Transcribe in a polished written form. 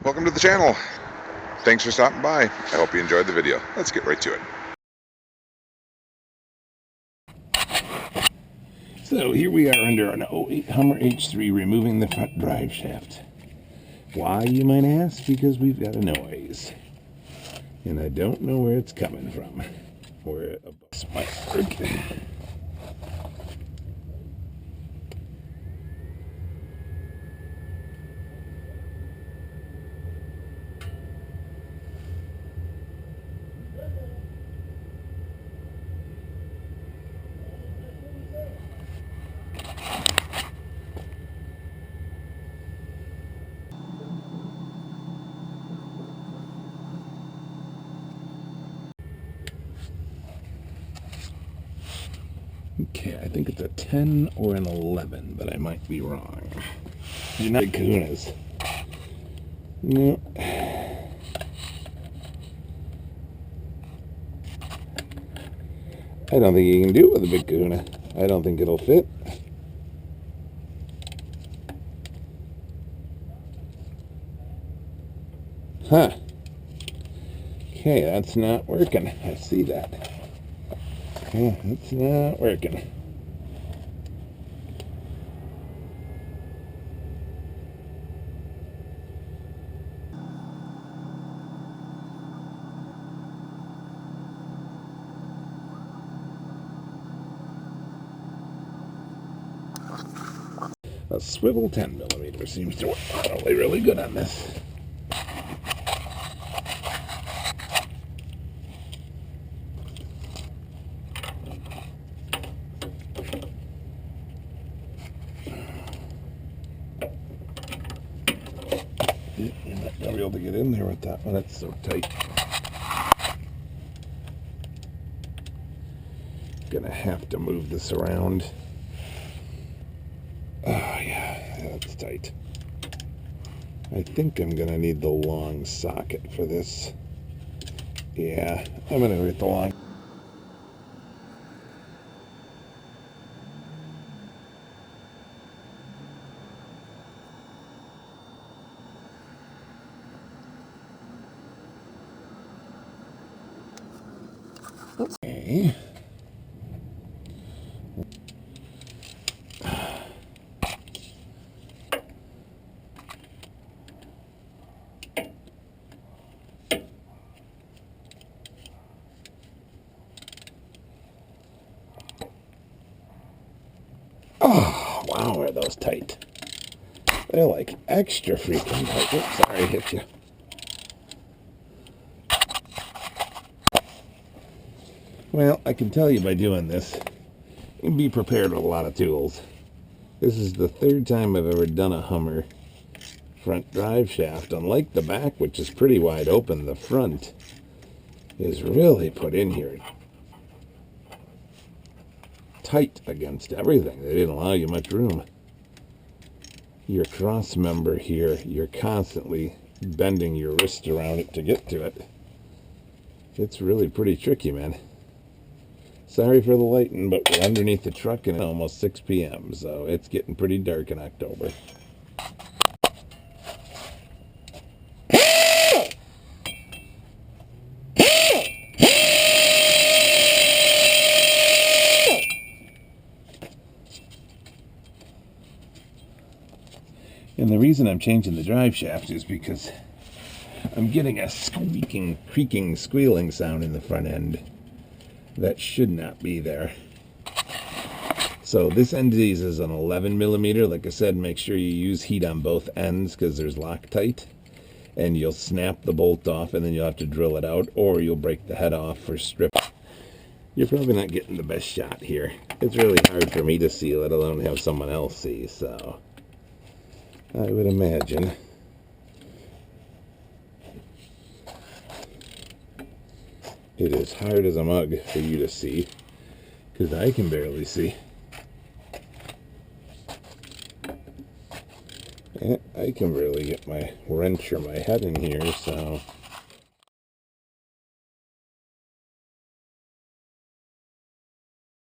Welcome to the channel. Thanks for stopping by. I hope you enjoyed the video. Let's get right to it. So here we are under an 08 Hummer H3 removing the front drive shaft. Why, you might ask? Because we've got a noise. And I don't know where it's coming from. Where a bus might work. Okay, I think it's a 10 or an 11, but I might be wrong. You're not big kahunas. No. I don't think you can do it with a big kahuna. I don't think it'll fit. Huh. Okay, that's not working. I see that. Yeah, it's not working. A swivel 10mm seems to work probably really good on this. You're not going to be able to get in there with that one, it's so tight. Gonna have to move this around. Oh yeah, that's tight. I think I'm gonna need the long socket for this. Yeah, I'm gonna go with the long. Okay. Oh, wow, are those tight. They're like extra freaking tight. Oops, sorry, I hit you. Well, I can tell you by doing this, you can be prepared with a lot of tools. This is the third time I've ever done a Hummer front drive shaft. Unlike the back, which is pretty wide open, the front is really put in here tight against everything. They didn't allow you much room. Your cross member here, you're constantly bending your wrist around it to get to it. It's really pretty tricky, man. Sorry for the lighting, but we're underneath the truck and it's almost 6 p.m., so it's getting pretty dark in October. And the reason I'm changing the drive shaft is because I'm getting a squeaking, creaking, squealing sound in the front end that should not be there. So this end is an 11mm. Like I said, make sure you use heat on both ends because there's Loctite. And you'll snap the bolt off and then you'll have to drill it out, or you'll break the head off for strip. You're probably not getting the best shot here. It's really hard for me to see, let alone have someone else see, so I would imagine it is hard as a mug for you to see, because I can barely see. I can barely get my wrench or my head in here, so